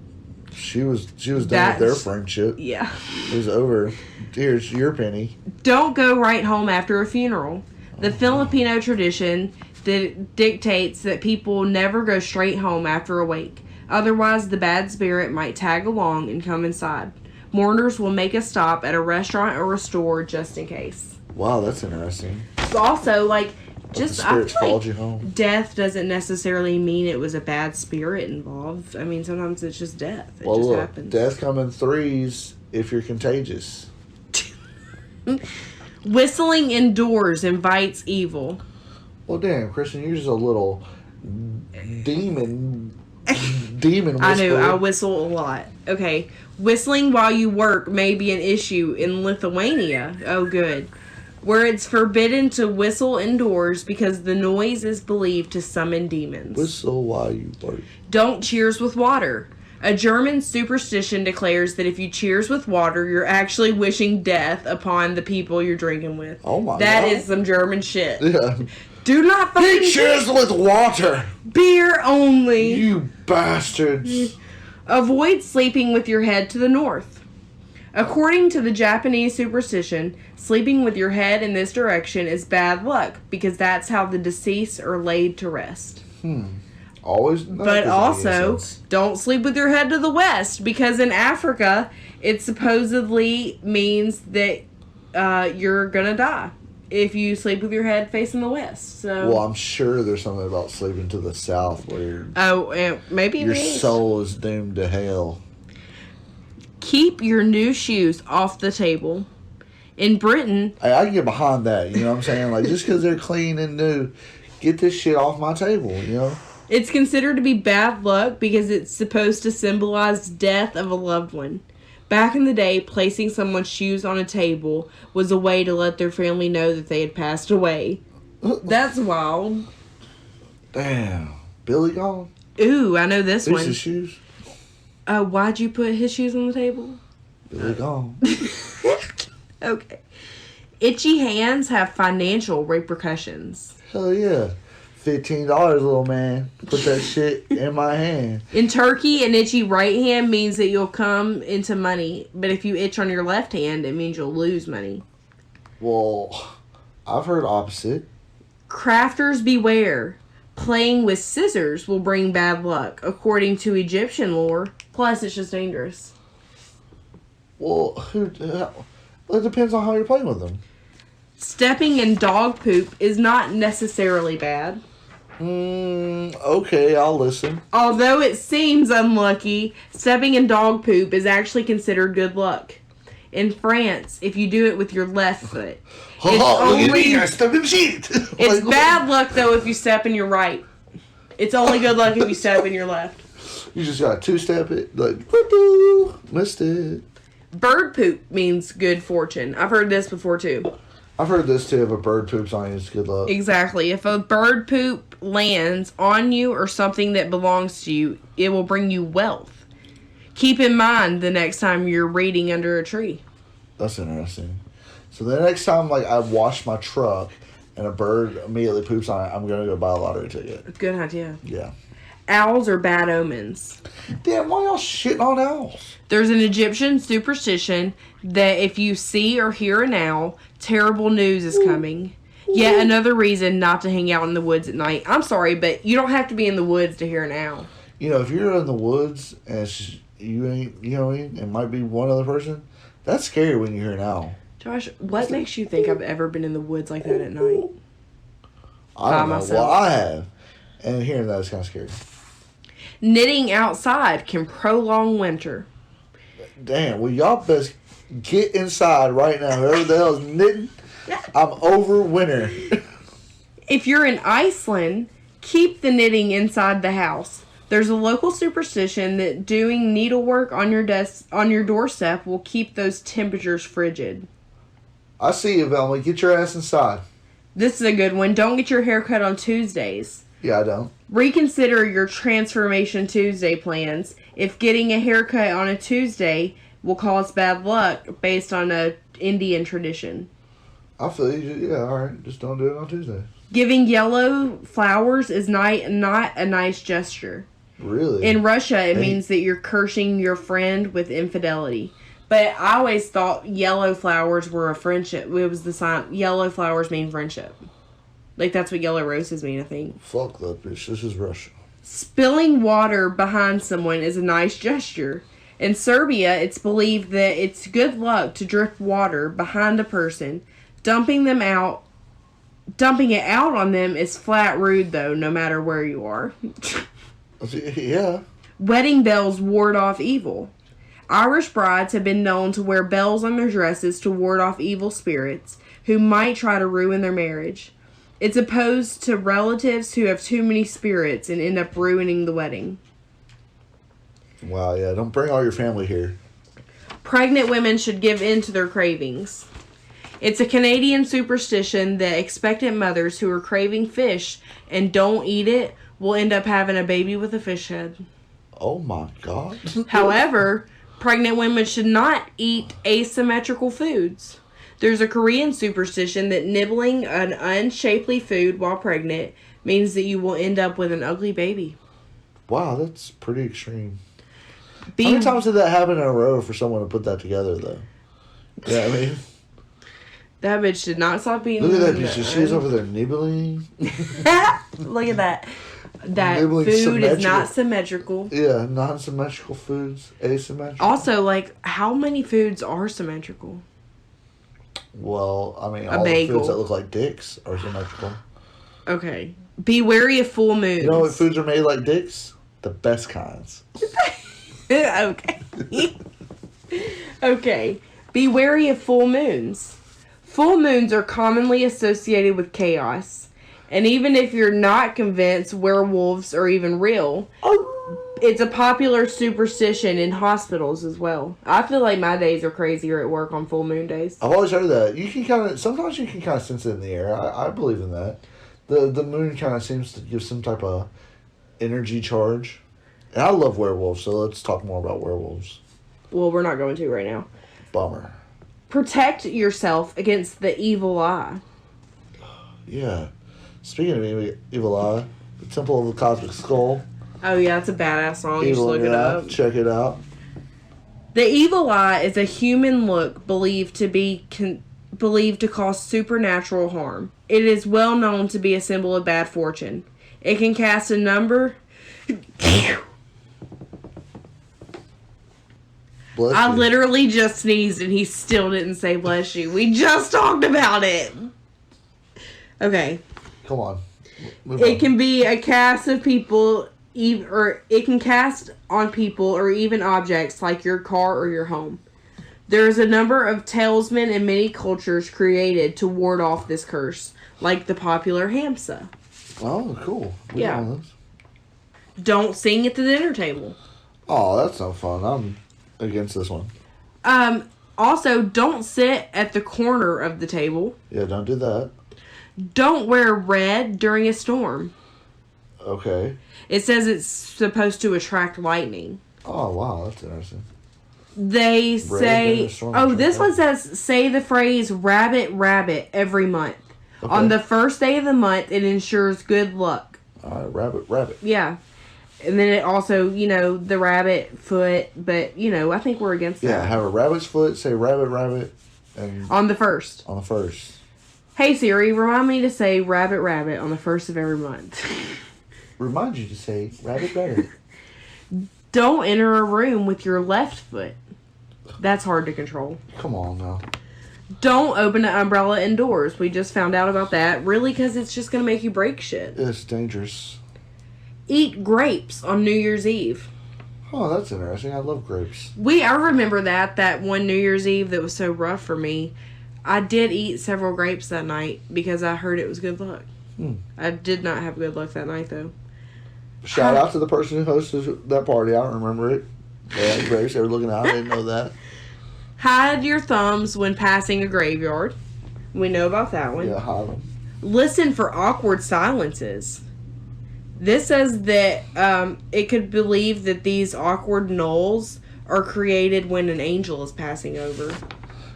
she was done with their friendship. Yeah. It was over. Here's your penny. Don't go right home after a funeral. The Filipino tradition dictates that people never go straight home after a wake. Otherwise, the bad spirit might tag along and come inside. Mourners will make a stop at a restaurant or a store just in case. Wow, that's interesting. Also, like, just the spirits followed you home. Death doesn't necessarily mean it was a bad spirit involved. I mean, sometimes it's just death. It well, just look, happens. Death comes in threes if you're contagious. Whistling indoors invites evil. Well, damn, Christian, you're just a little demon whisperer. I know, I whistle a lot. Okay. Whistling while you work may be an issue in Lithuania. Oh, good. Where it's forbidden to whistle indoors because the noise is believed to summon demons. Whistle while you work. Don't cheers with water. A German superstition declares that if you cheers with water, you're actually wishing death upon the people you're drinking with. Oh my god. That is some German shit. Yeah. Do not fucking He cheers with water. Beer only. You bastards. Avoid sleeping with your head to the north. According to the Japanese superstition, sleeping with your head in this direction is bad luck because that's how the deceased are laid to rest. Always. But also, don't sleep with your head to the west because in Africa, it supposedly means that you're gonna die if you sleep with your head facing the west. So, well, I'm sure there's something about sleeping to the south where maybe your soul is doomed to hell. Keep your new shoes off the table. In Britain, I can get behind that. You know what I'm saying? Like, just because they're clean and new, get this shit off my table. You know. It's considered to be bad luck because it's supposed to symbolize death of a loved one. Back in the day, placing someone's shoes on a table was a way to let their family know that they had passed away. That's wild. Damn. Billy gone? Ooh, I know this one. Who's his shoes? Why'd you put his shoes on the table? Billy gone. Okay. Itchy hands have financial repercussions. Hell yeah. $15, little man. Put that shit in my hand. In Turkey, an itchy right hand means that you'll come into money. But if you itch on your left hand, it means you'll lose money. Well, I've heard opposite. Crafters beware. Playing with scissors will bring bad luck, according to Egyptian lore. Plus, it's just dangerous. Well, it depends on how you're playing with them. Stepping in dog poop is not necessarily bad. Okay, I'll listen. Although it seems unlucky, stepping in dog poop is actually considered good luck. In France, if you do it with your left foot, it's bad luck though if you step in your right. It's only good luck if you step in your left. You just gotta two-step it, like, whoop-doo, missed it. Bird poop means good fortune. I've heard this before too. I've heard this too. If a bird poops on you, it's good luck. Exactly. If a bird poop lands on you or something that belongs to you, it will bring you wealth. Keep in mind the next time you're reading under a tree. That's interesting. So the next time, like, I wash my truck and a bird immediately poops on it, I'm gonna go buy a lottery ticket. Good idea. Yeah. Owls are bad omens. Damn, why y'all shitting on owls? There's an Egyptian superstition that if you see or hear an owl, terrible news is coming. Yet another reason not to hang out in the woods at night. I'm sorry, but you don't have to be in the woods to hear an owl. You know, if you're in the woods and you ain't, you know what I mean, it might be one other person, that's scary when you hear an owl. Josh, what makes you think I've ever been in the woods like that at night? I don't know. Well, I have. And hearing that is kind of scary. Knitting outside can prolong winter. Damn, well, y'all best get inside right now. Whoever the hell is knitting, I'm over winter. If you're in Iceland, keep the knitting inside the house. There's a local superstition that doing needlework on your doorstep will keep those temperatures frigid. I see you, Velma. Get your ass inside. This is a good one. Don't get your hair cut on Tuesdays. Yeah, I don't. Reconsider your Transformation Tuesday plans. If getting a haircut on a Tuesday will cause bad luck based on a Indian tradition. I feel you. Yeah, all right. Just don't do it on Tuesday. Giving yellow flowers is not a nice gesture. Really? In Russia, it means that you're cursing your friend with infidelity. But I always thought yellow flowers were a friendship. It was the sign. Yellow flowers mean friendship. Like, that's what yellow roses mean, I think. Fuck that bitch. This is Russia. Spilling water behind someone is a nice gesture. In Serbia, it's believed that it's good luck to drip water behind a person. Dumping it out on them is flat rude, though, no matter where you are. Yeah. Wedding bells ward off evil. Irish brides have been known to wear bells on their dresses to ward off evil spirits who might try to ruin their marriage. It's opposed to relatives who have too many spirits and end up ruining the wedding. Wow, yeah. Don't bring all your family here. Pregnant women should give in to their cravings. It's a Canadian superstition that expectant mothers who are craving fish and don't eat it will end up having a baby with a fish head. Oh my God. However, pregnant women should not eat asymmetrical foods. There's a Korean superstition that nibbling an unshapely food while pregnant means that you will end up with an ugly baby. Wow, that's pretty extreme. How many times did that happen in a row for someone to put that together, though? Yeah, I mean... That bitch did not stop being... Look at that bitch. She's over there nibbling. Look at that. That Nibbling food is not symmetrical. Yeah, non-symmetrical foods. Asymmetrical. Also, like, how many foods are symmetrical? Well, I mean, A all bagel. the foods that look like dicks are symmetrical. Okay. Be wary of full moons. You know what foods are made like dicks? The best kinds. Okay. Okay. Be wary of full moons. Full moons are commonly associated with chaos. And even if you're not convinced werewolves are even real, it's a popular superstition in hospitals as well. I feel like my days are crazier at work on full moon days. I've always heard that. You can sometimes you can kind of sense it in the air. I believe in that. The moon kind of seems to give some type of energy charge. And I love werewolves, so let's talk more about werewolves. Well, we're not going to right now. Bummer. Protect yourself against the evil eye. Yeah. Speaking of evil eye, the Temple of the Cosmic Skull. Oh yeah, it's a badass song. You should Evil look it eye. up. Check it out. The evil eye is a human look believed to cause supernatural harm. It is well known to be a symbol of bad fortune. It can cast a number. Bless I you. literally just sneezed and he still didn't say bless you. We just talked about it. Okay. Come on. Move It on. can be a cast of people, or it can cast on people or even objects like your car or your home. There is a number of talisman in many cultures created to ward off this curse, like the popular Hamsa. Oh, cool. We Yeah. know this. Don't sing at the dinner table. Oh, that's no fun. I'm against this one. Also, don't sit at the corner of the table. Yeah, don't do that. Don't wear red during a storm. Okay. It says it's supposed to attract lightning. Oh, wow. That's interesting. They say, during a storm oh, this attract one says, say the phrase rabbit, rabbit every month. Okay. On the first day of the month, it ensures good luck. All right, rabbit, rabbit. Yeah. And then it also, the rabbit foot, but, I think we're against Yeah, that. have a rabbit's foot, say rabbit, rabbit, and On the first. on the first. Hey Siri, remind me to say rabbit, rabbit on the first of every month. Remind you to say rabbit, rabbit. Don't enter a room with your left foot. That's hard to control. Come on now. Don't open an umbrella indoors. We just found out about that. Really, because it's just going to make you break shit. It's dangerous. Eat grapes on New Year's Eve. Oh, that's interesting. I love grapes. I remember that one New Year's Eve that was so rough for me. I did eat several grapes that night because I heard it was good luck. I did not have good luck that night, though. Shout out to the person who hosted that party. I don't remember it. Yeah, Grace, they were looking out. I didn't know that. Hide your thumbs when passing a graveyard. We know about that one. Yeah, hide them. Listen for awkward silences. This says that it could believe that these awkward nulls are created when an angel is passing over.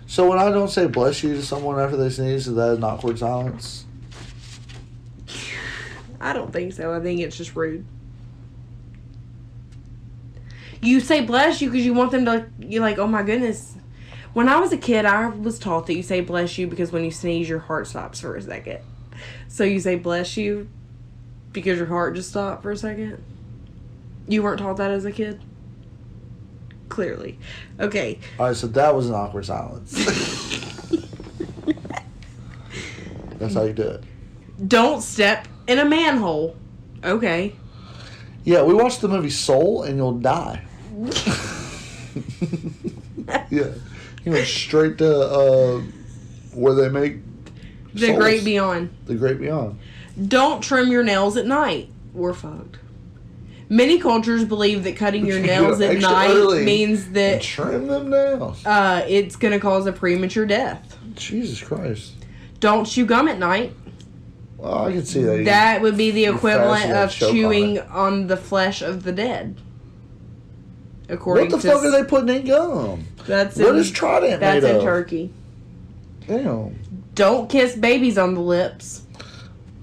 So when I don't say bless you to someone after they sneeze, is that an awkward silence? I don't think so. I think it's just rude. You say bless you because you want them to, you're like, oh my goodness. When I was a kid, I was taught that you say bless you because when you sneeze, your heart stops for a second. So you say bless you because your heart just stopped for a second. You weren't taught that as a kid? Clearly. Okay. Alright, so that was an awkward silence. That's how you do it. Don't step in a manhole. Okay. Yeah, we watched the movie Soul and you'll die. Yeah. You went straight to where they make The souls. Great Beyond. The Great Beyond. Don't trim your nails at night. We're fucked. Many cultures believe that cutting your nails at night means that trim them nails. It's going to cause a premature death. Jesus Christ. Don't chew gum at night. Well, I can see that. That would be the equivalent of chewing on on the flesh of the dead. According what the fuck are they putting in gum? What is Trident That's made in of? Turkey. Damn. Don't kiss babies on the lips.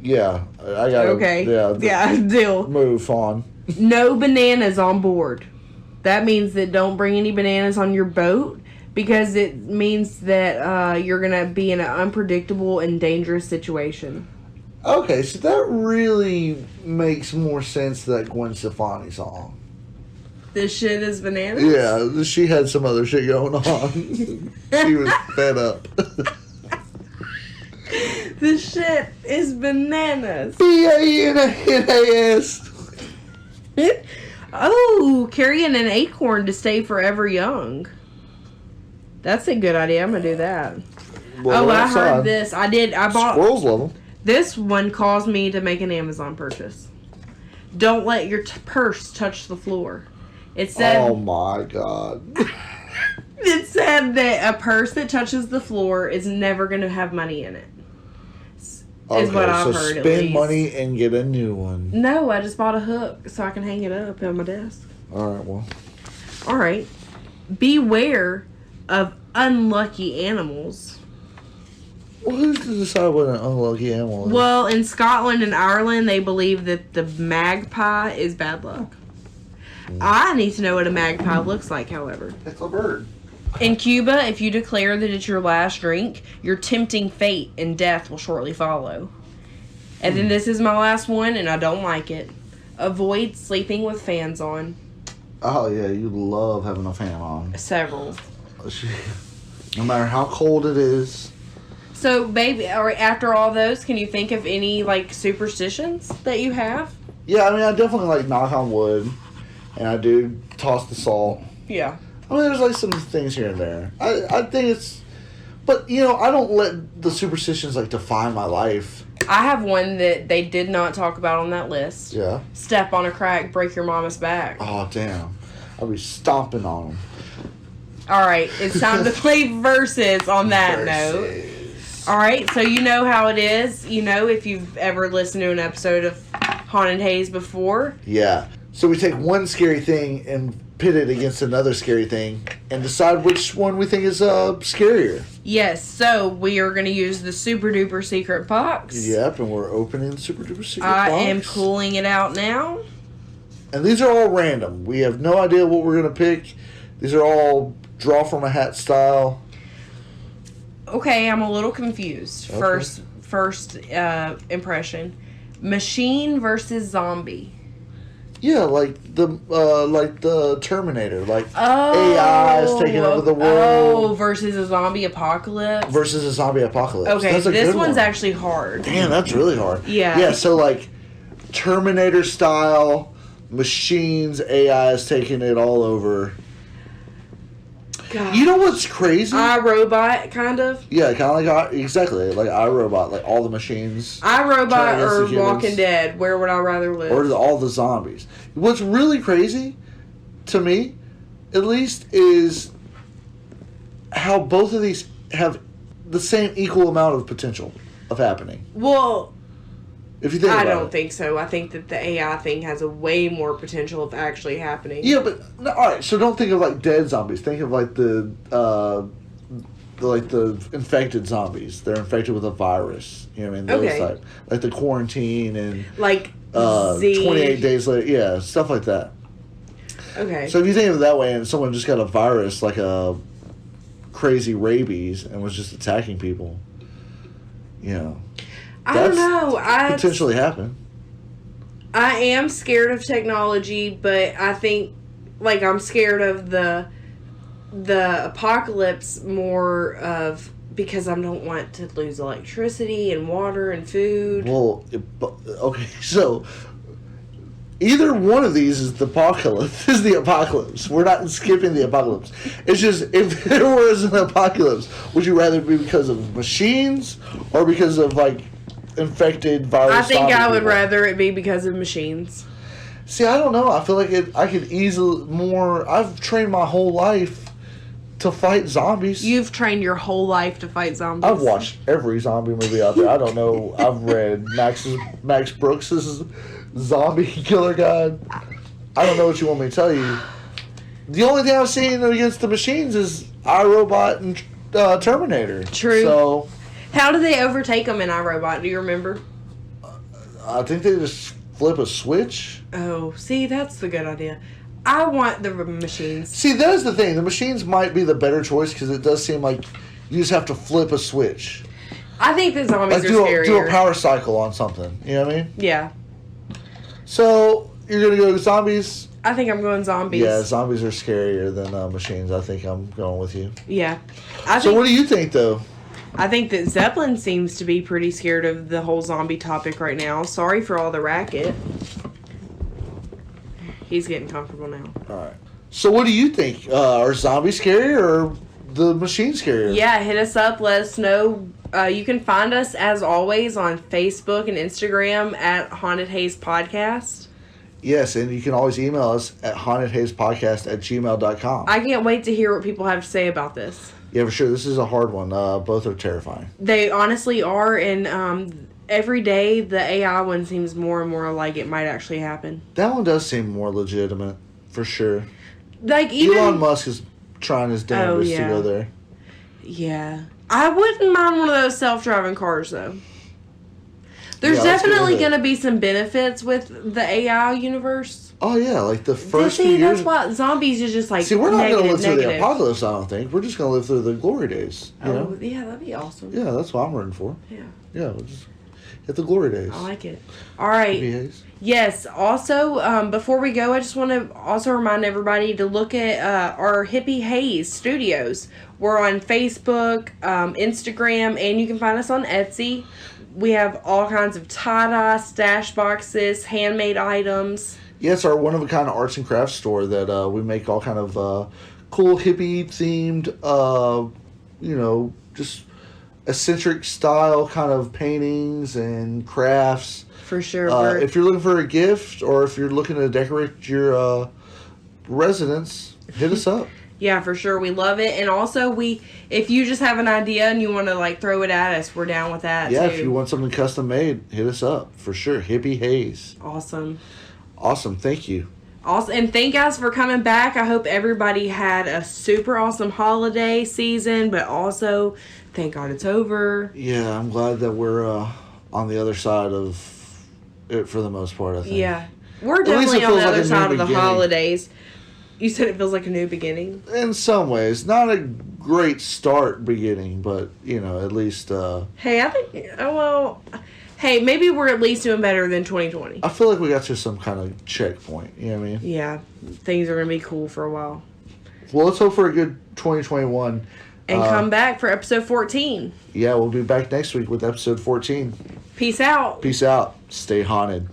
Yeah, I got Okay. Yeah, deal. Move on. No bananas on board. That means that don't bring any bananas on your boat because it means that you're going to be in an unpredictable and dangerous situation. Okay, so that really makes more sense to that Gwen Stefani song. This shit is bananas? Yeah, she had some other shit going on. She was fed up. This shit is bananas. B-A-N-A-N-A-S. Oh, carrying an acorn to stay forever young. That's a good idea. I'm going to do that. Well, I heard this. I bought... Squirrels love them. This one caused me to make an Amazon purchase. Don't let your purse touch the floor. It said... Oh my God. It said that a purse that touches the floor is never going to have money in it. Is what I've heard, at spend least. money and get a new one. No, I just bought a hook so I can hang it up on my desk. Alright, well. Alright. Beware of unlucky animals. Well, who's to decide what an unlucky animal is? Well, in Scotland and Ireland, they believe that the magpie is bad luck. I need to know what a magpie looks like, however. It's a bird. In Cuba, if you declare that it's your last drink, your tempting fate and death will shortly follow. And then this is my last one, and I don't like it. Avoid sleeping with fans on. Oh, yeah, you love having a fan on. Several. No matter how cold it is. So, baby, after all those, can you think of any, like, superstitions that you have? Yeah, I mean, I definitely like knock on wood. And I do toss the salt. Yeah. I mean, there's like some things here and there. I think it's... But, you know, I don't let the superstitions, like, define my life. I have one that they did not talk about on that list. Yeah. Step on a crack, break your mama's back. Oh, damn. I'll be stomping on them. Alright, it's time to play verses on that note. Alright, so you know how it is. You know if you've ever listened to an episode of Haunted Haze before. Yeah. So we take one scary thing and pit it against another scary thing and decide which one we think is scarier. Yes, so we are going to use the Super Duper Secret Box. Yep, and we're opening the Super Duper Secret I Box. am pulling it out now. And these are all random. We have no idea what we're going to pick. These are all draw from a hat style. Okay, I'm a little confused. Okay. First impression. Machine versus zombie. Yeah, like the Terminator, like AI is taking over the world. Oh, versus a zombie apocalypse. Versus a zombie apocalypse. Okay, that's a this good one's one. actually hard. Damn, that's really hard. Yeah. Yeah, so like Terminator style, machines, AI is taking it all over. God. You know what's crazy? iRobot, kind of. Yeah, kind of like exactly like iRobot, like all the machines. iRobot or humans. Walking Dead. Where would I rather live? Or all the zombies. What's really crazy, to me, at least, is how both of these have the same equal amount of potential of happening. Well, if you think I about don't it. think so. I think that the AI thing has a way more potential of actually happening. Yeah, but no, all right. So don't think of like dead zombies. Think of like the infected zombies. They're infected with a virus. You know what I mean? Those Okay. like the quarantine and Like 28 days later. Yeah, stuff like that. Okay. So if you think of it that way, and someone just got a virus like a crazy rabies and was just attacking people, you know, I don't know. potentially happen. I am scared of technology, but I think like I'm scared of the apocalypse more of because I don't want to lose electricity and water and food. Well, okay, so either one of these is the apocalypse. Is the apocalypse? We're not skipping the apocalypse. It's just if there was an apocalypse, would you rather be because of machines or because of like infected virus? I think I would people? rather it be because of machines. See, I don't know. I feel like I could easily more. I've trained my whole life to fight zombies. You've trained your whole life to fight zombies. I've watched every zombie movie out there. I don't know. I've read Max Brooks's Zombie Killer Guide. I don't know what you want me to tell you. The only thing I've seen against the machines is iRobot and Terminator. True. So how do they overtake them in iRobot? Do you remember? I think they just flip a switch. Oh, see, that's the good idea. I want the machines. See, that's the thing. The machines might be the better choice because it does seem like you just have to flip a switch. I think the zombies Like are scarier. do a power cycle on something. You know what I mean? Yeah. So you're gonna go zombies. I think I'm going zombies. Yeah, zombies are scarier than machines. I think I'm going with you. Yeah. So what do you think, though? I think that Zeppelin seems to be pretty scared of the whole zombie topic right now. Sorry for all the racket. He's getting comfortable now. All right. So what do you think? Are zombies scarier or the machines scarier? Yeah, hit us up. Let us know. You can find us, as always, on Facebook and Instagram at Haunted Haze Podcast. Yes, and you can always email us at hauntedhazepodcast@gmail.com. I can't wait to hear what people have to say about this. Yeah, for sure. This is a hard one. Both are terrifying. They honestly are, and every day the AI one seems more and more like it might actually happen. That one does seem more legitimate, for sure. Like even Elon Musk is trying his damnedest to go there. Yeah. I wouldn't mind one of those self-driving cars, though. There's Yeah, let's get definitely into it. going to be some benefits with the AI universe. Oh, yeah, like the first few See, years. that's why zombies is just like See, we're not going to live through the negative. apocalypse, I don't think. We're just going to live through the glory days. You know? Oh, yeah, that'd be awesome. Yeah, that's what I'm rooting for. Yeah. Yeah, we'll just hit the glory days. I like it. All right. VAs. Yes. Also, before we go, I just want to also remind everybody to look at our Hippie Haze Studios. We're on Facebook, Instagram, and you can find us on Etsy. We have all kinds of tie-dye, stash boxes, handmade items. Yeah, it's our one-of-a-kind arts and crafts store that we make all kind of cool hippie-themed, just eccentric style kind of paintings and crafts. For sure. If you're looking for a gift or if you're looking to decorate your residence, hit us up. Yeah, for sure. We love it. And also, if you just have an idea and you want to throw it at us, we're down with that Yeah, too. if you want something custom made, hit us up for sure. Hippie Haze. Awesome. Awesome. Thank you. Awesome. And thank guys for coming back. I hope everybody had a super awesome holiday season, but also thank God it's over. Yeah, I'm glad that we're on the other side of it for the most part, I think. Yeah. We're At least it definitely on feels the like other a new side of the beginning. holidays. You said it feels like a new beginning. In some ways. Not a great start beginning, but, at least... Hey, I think, hey, maybe we're at least doing better than 2020. I feel like we got to some kind of checkpoint, you know what I mean? Yeah, things are going to be cool for a while. Well, let's hope for a good 2021. And come back for episode 14. Yeah, we'll be back next week with episode 14. Peace out. Peace out. Stay haunted.